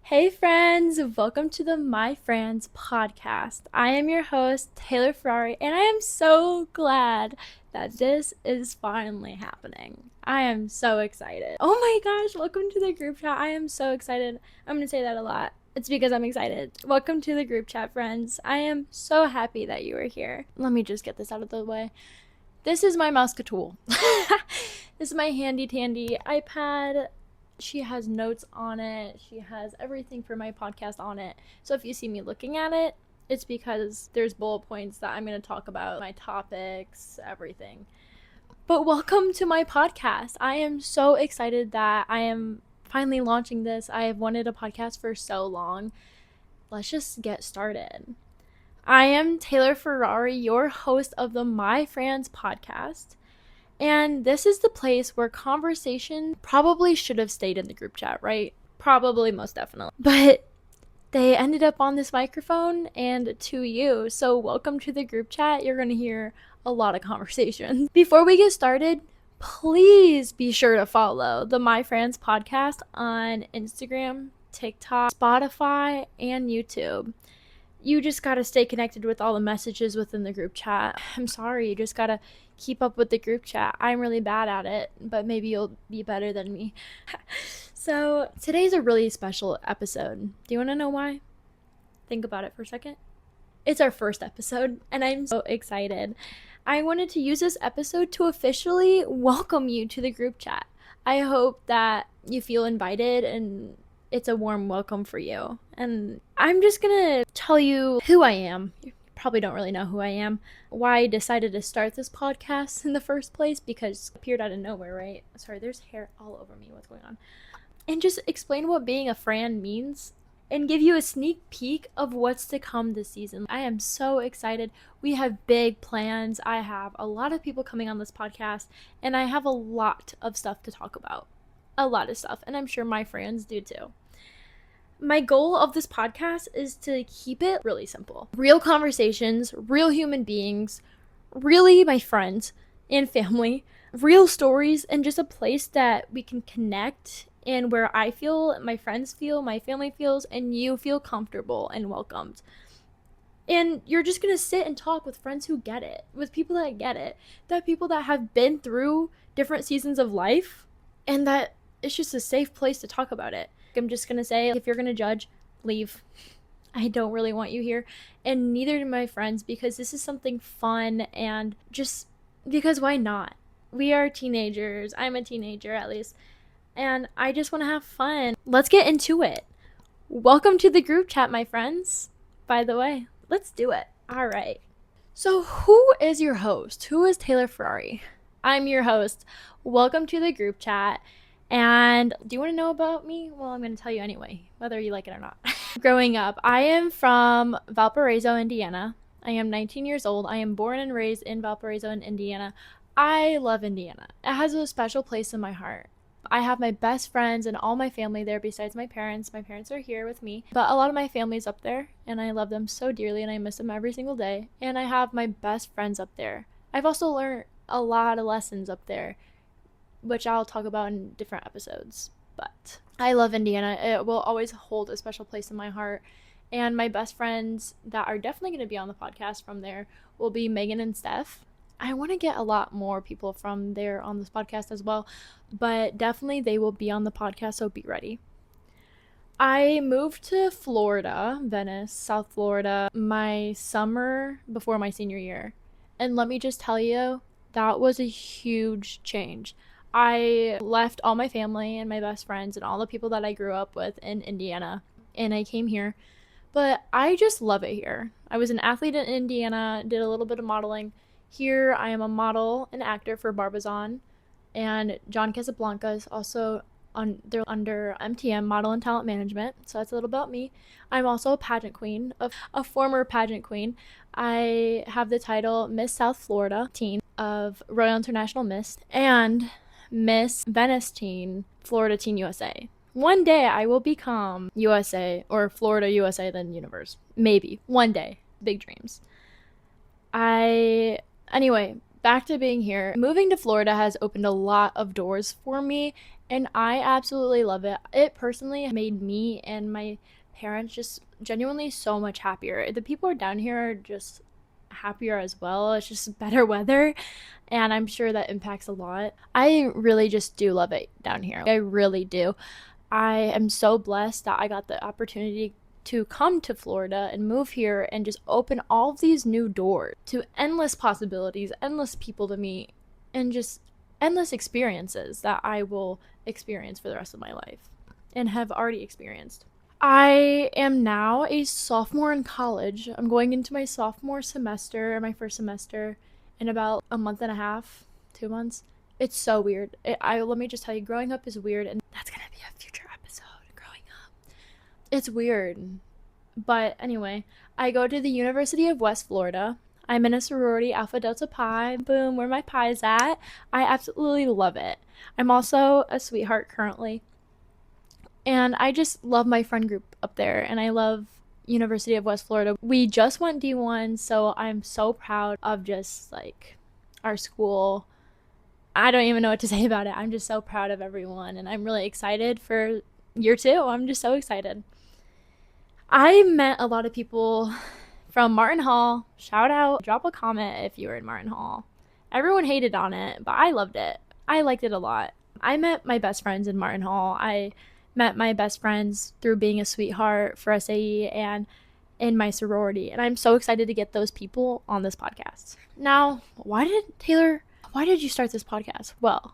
Hey friends, welcome to the My Friends podcast. I am your host, Taylor Ferrari, and I am so glad that this is finally happening. I am so excited. Oh my gosh, welcome to the group chat. I am so excited. I'm going to say that a lot. It's because I'm excited. Welcome to the group chat, friends. I am so happy that you are here. Let me just get this out of the way. This is my Muscatool. This is my handy dandy iPad. She has notes on it. She has everything for my podcast on it. So if you see me looking at it, it's because there's bullet points that I'm going to talk about, my topics, everything. But welcome to my podcast. I am so excited that I am finally launching this. I have wanted a podcast for so long. Let's just get started. I am Taylor Ferrari, your host of the My Friends podcast. And this is the place where conversation probably should have stayed in the group chat, right? Probably, most definitely. But they ended up on this microphone and to you. So, welcome to the group chat. You're going to hear a lot of conversations. Before we get started, please be sure to follow the My Friends podcast on Instagram, TikTok, Spotify, and YouTube. You just gotta stay connected with all the messages within the group chat. I'm sorry, you just gotta keep up with the group chat. I'm really bad at it, but maybe you'll be better than me. So, today's a really special episode. Do you wanna know why? Think about it for a second. It's our first episode, and I'm so excited. I wanted to use this episode to officially welcome you to the group chat. I hope that you feel invited and it's a warm welcome for you. And I'm just gonna tell you who I am. You probably don't really know who I am. Why I decided to start this podcast in the first place, because it appeared out of nowhere, right? Sorry, there's hair all over me. What's going on? And just explain what being a Fran means and give you a sneak peek of what's to come this season. I am so excited. We have big plans. I have a lot of people coming on this podcast, and I have a lot of stuff to talk about. A lot of stuff, and I'm sure my friends do too. My goal of this podcast is to keep it really simple. Real conversations, real human beings, really my friends and family, real stories, and just a place that we can connect and where I feel, my friends feel, my family feels, and you feel comfortable and welcomed. And you're just going to sit and talk with friends who get it, with people that get it, that people that have been through different seasons of life, and that it's just a safe place to talk about it. I'm just going to say, if you're going to judge, leave. I don't really want you here, and neither do my friends, because this is something fun and just because why not? We are teenagers. I'm a teenager at least, and I just want to have fun. Let's get into it. Welcome to the group chat, my friends. By the way, let's do it. All right. So, who is your host? Who is Taylor Ferrari? I'm your host. Welcome to the group chat. And do you want to know about me? Well, I'm going to tell you anyway, whether you like it or not. Growing up, I am from Valparaiso, Indiana. I am 19 years old. I am born and raised in Valparaiso, in Indiana. I love Indiana. It has a special place in my heart. I have my best friends and all my family there besides my parents. My parents are here with me, but a lot of my family's up there, and I love them so dearly, and I miss them every single day. And I have my best friends up there. I've also learned a lot of lessons up there, which I'll talk about in different episodes. But I love Indiana. It will always hold a special place in my heart. And my best friends that are definitely going to be on the podcast from there will be Megan and Steph. I want to get a lot more people from there on this podcast as well, but definitely they will be on the podcast, so be ready. I moved to Florida, Venice, South Florida, my summer before my senior year. And let me just tell you, that was a huge change. I left all my family and my best friends and all the people that I grew up with in Indiana, and I came here. But I just love it here. I was an athlete in Indiana, did a little bit of modeling. Here I am a model and actor for Barbizon, and John Casablanca is also they're under MTM, Model and Talent Management. So that's a little about me. I'm also a pageant queen, a former pageant queen. I have the title Miss South Florida Teen of Royal International Miss and Miss Venice Teen, Florida Teen USA. One day I will become USA or Florida USA then Universe. Maybe. One day. Big dreams. Anyway, back to being here. Moving to Florida has opened a lot of doors for me, And I absolutely love it. It personally made me and my parents just genuinely so much happier. The people down here are just happier as well. It's just better weather, and I'm sure that impacts a lot. I really just do love it down here. I really do. I am so blessed that I got the opportunity to come to Florida and move here and just open all of these new doors to endless possibilities, endless people to meet, and just endless experiences that I will experience for the rest of my life and have already experienced. I am now a sophomore in college. I'm going into my sophomore semester, my first semester, in about a month and a half, 2 months. It's so weird. Let me just tell you, growing up is weird, and that's gonna be a future episode. Growing up, it's weird, but anyway, I go to the University of West Florida. I'm in a sorority, Alpha Delta Pi. Boom, where my pie's at. I absolutely love it. I'm also a sweetheart currently, and I just love my friend group up there, and I love University of West Florida. We just went D1, so I'm so proud of just like our school. I don't even know what to say about it. I'm just so proud of everyone, and I'm really excited for year two. I'm just so excited. I met a lot of people from Martin Hall. Shout out, drop a comment if you were in Martin Hall. Everyone hated on it, but I loved it. I liked it a lot. I met my best friends in Martin Hall. I met my best friends through being a sweetheart for SAE and in my sorority. And I'm so excited to get those people on this podcast. Now, why did you start this podcast? Well,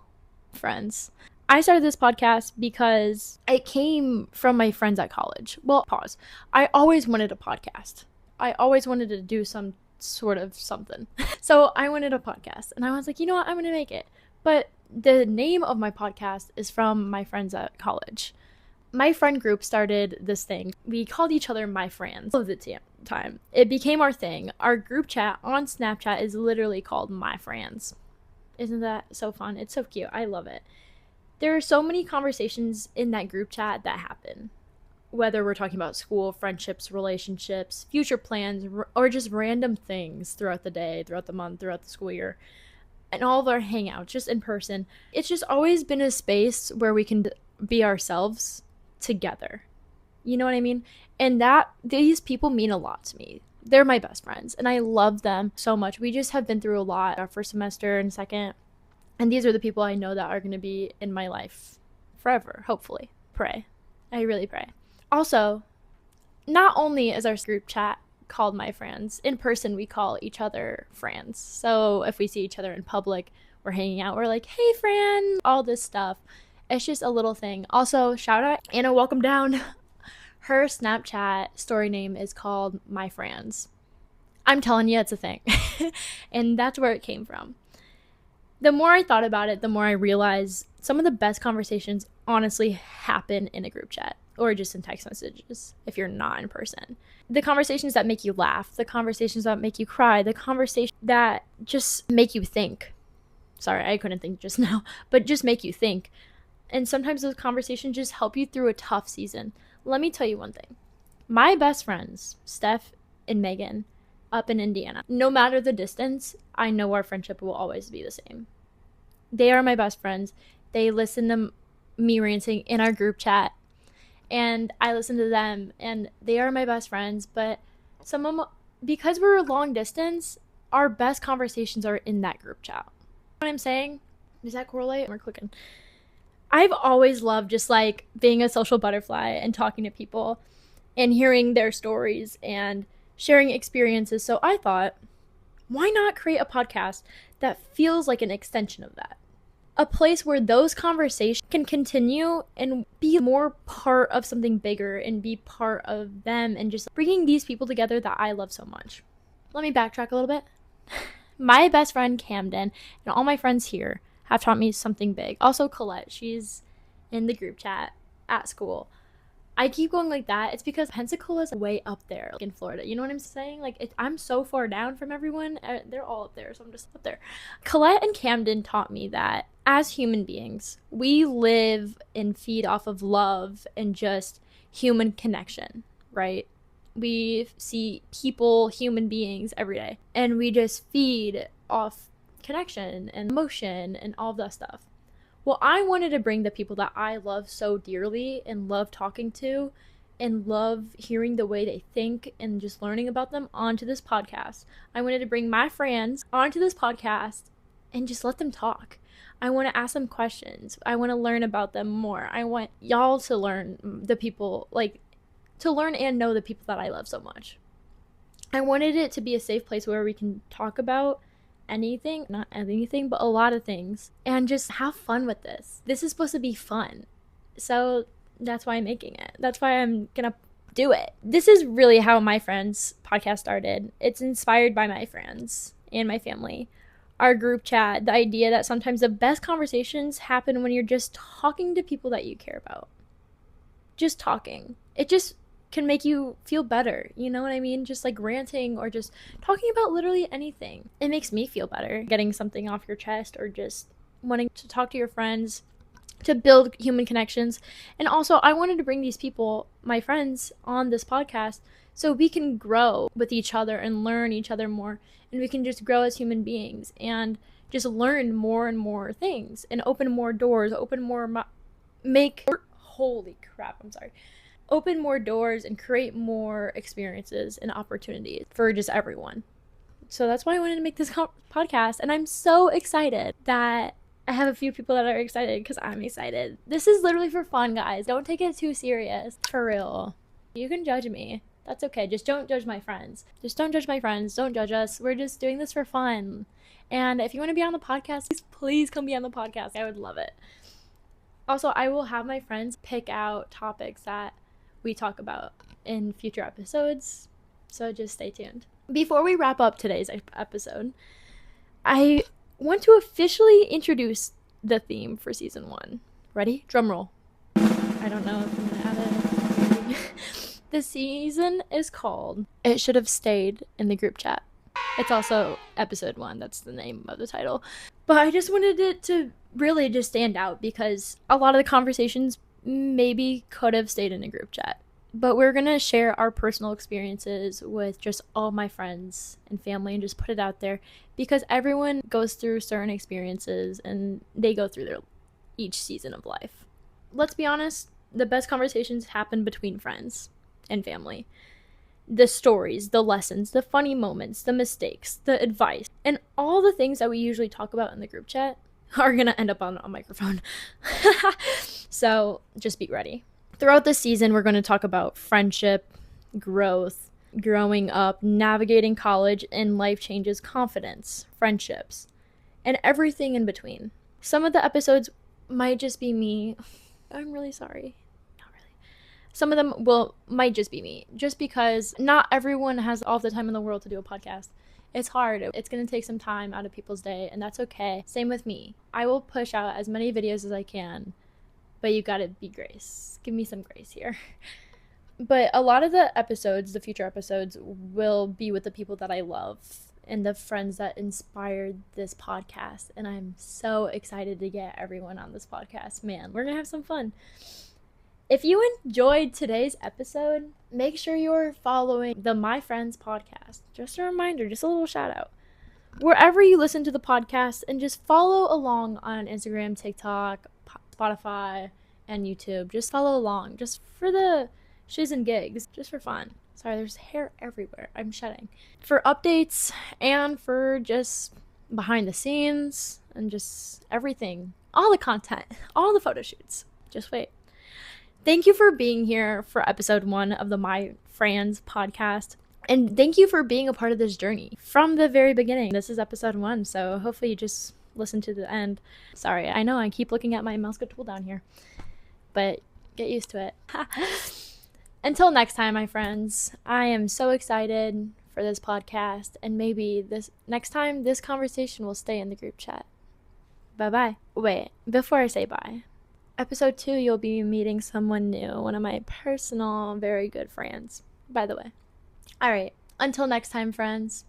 friends, I started this podcast because it came from my friends at college. Well, pause. I always wanted a podcast. I always wanted to do some sort of something. So I wanted a podcast, and I was like, you know what? I'm going to make it. But the name of my podcast is from my friends at college. My friend group started this thing. We called each other my friends all of the time. It became our thing. Our group chat on Snapchat is literally called my friends. Isn't that so fun? It's so cute. I love it. There are so many conversations in that group chat that happen, whether we're talking about school, friendships, relationships, future plans, or just random things throughout the day, throughout the month, throughout the school year, and all of our hangouts just in person. It's just always been a space where we can be ourselves together. You know what I mean? And that these people mean a lot to me. They're my best friends, and I love them so much. We just have been through a lot our first semester and second, and these are the people I know that are going to be in my life forever, hopefully. Pray. I really pray. Also, not only is our group chat called my friends, in person we call each other friends. So if we see each other in public, we're hanging out, we're like, hey, friend, all this stuff. It's just a little thing. Also, shout out Anna, welcome down. Her Snapchat story name is called My Friends. I'm telling you, it's a thing. And that's where it came from. The more I thought about it, the more I realized some of the best conversations honestly happen in a group chat or just in text messages if you're not in person. The conversations that make you laugh, the conversations that make you cry, the conversations that just make you think. Sorry, I couldn't think just now, but just make you think. And sometimes those conversations just help you through a tough season. Let me tell you one thing. My best friends, Steph and Megan, up in Indiana, no matter the distance, I know our friendship will always be the same. They are my best friends. They listen to me ranting in our group chat, and I listen to them, and they are my best friends. But some of them, because we're long distance, our best conversations are in that group chat. What I'm saying? Does that correlate? We're clicking. I've always loved just like being a social butterfly and talking to people and hearing their stories and sharing experiences. So I thought, why not create a podcast that feels like an extension of that? A place where those conversations can continue and be more part of something bigger and be part of them and just bringing these people together that I love so much. Let me backtrack a little bit. My best friend Camden and all my friends here have taught me something big. Also Colette, she's in the group chat at school. I keep going like that. It's because Pensacola's way up there, like in Florida. You know what I'm saying? Like, I'm so far down from everyone. They're all up there, so I'm just up there. Colette and Camden taught me that as human beings, we live and feed off of love and just human connection, right? We see people, human beings every day, and we just feed off connection and emotion and all of that stuff. Well, I wanted to bring the people that I love so dearly and love talking to and love hearing the way they think and just learning about them onto this podcast. I wanted to bring my friends onto this podcast and just let them talk. I want to ask them questions. I want to learn about them more. I want y'all to learn the people, like, to learn and know the people that I love so much. I wanted it to be a safe place where we can talk about anything, not anything, but a lot of things, and just have fun with this. This is supposed to be fun. So that's why I'm making it. That's why I'm gonna do it. This is really how my friends podcast started. It's inspired by my friends and my family. Our group chat, the idea that sometimes the best conversations happen when you're just talking to people that you care about. Just talking. It just can make you feel better. You know what I mean? Just like ranting or just talking about literally anything. It makes me feel better. Getting something off your chest or just wanting to talk to your friends, to build human connections. And also, I wanted to bring these people, my friends, on this podcast so we can grow with each other and learn each other more. And we can just grow as human beings and just learn more and more things and open more doors, open more, holy crap, I'm sorry. Open more doors and create more experiences and opportunities for just everyone. So that's why I wanted to make this podcast. And I'm so excited that I have a few people that are excited because I'm excited. This is literally for fun, guys. Don't take it too serious. For real. You can judge me. That's okay. Just don't judge my friends. Just don't judge my friends. Don't judge us. We're just doing this for fun. And if you want to be on the podcast, please come be on the podcast. I would love it. Also, I will have my friends pick out topics that we talk about in future episodes. So just stay tuned. Before we wrap up today's episode, I want to officially introduce the theme for season 1. Ready? Drum roll. I don't know if I'm gonna add it. The season is called It Should Have Stayed in the Group Chat. It's also episode 1. That's the name of the title. But I just wanted it to really just stand out because a lot of the conversations maybe could have stayed in a group chat. But we're going to share our personal experiences with just all my friends and family and just put it out there because everyone goes through certain experiences and they go through each season of life. Let's be honest, the best conversations happen between friends and family. The stories, the lessons, the funny moments, the mistakes, the advice, and all the things that we usually talk about in the group chat are going to end up on a microphone. So just be ready. Throughout this season, we're going to talk about friendship, growth, growing up, navigating college and life changes, confidence, friendships, and everything in between. Some of the episodes might just be me. I'm really sorry. Not really. Some of them might just be me, just because not everyone has all the time in the world to do a podcast. It's hard. It's going to take some time out of people's day, and that's okay. Same with me. I will push out as many videos as I can, but you gotta be grace. Give me some grace here. But a lot of the episodes, the future episodes, will be with the people that I love and the friends that inspired this podcast. And I'm so excited to get everyone on this podcast. Man, we're gonna have some fun. If you enjoyed today's episode, make sure you're following the My Friends podcast. Just a reminder, just a little shout out. Wherever you listen to the podcast, and just follow along on Instagram, TikTok, Spotify, and YouTube. Just follow along, just for the shiz and gigs, just for fun. Sorry, there's hair everywhere. I'm shedding. For updates and for just behind the scenes and just everything. All the content, all the photo shoots. Just wait. Thank you for being here for episode 1 of the My Friends podcast. And thank you for being a part of this journey from the very beginning. This is episode 1, so hopefully you just listen to the end. Sorry, I know I keep looking at my mouse tool down here, but get used to it. Until next time, my friends, I am so excited for this podcast, and maybe this next time this conversation will stay in the group chat. Bye-bye. Wait, before I say bye, episode 2, you'll be meeting someone new, one of my personal, very good friends, by the way. All right, until next time, friends.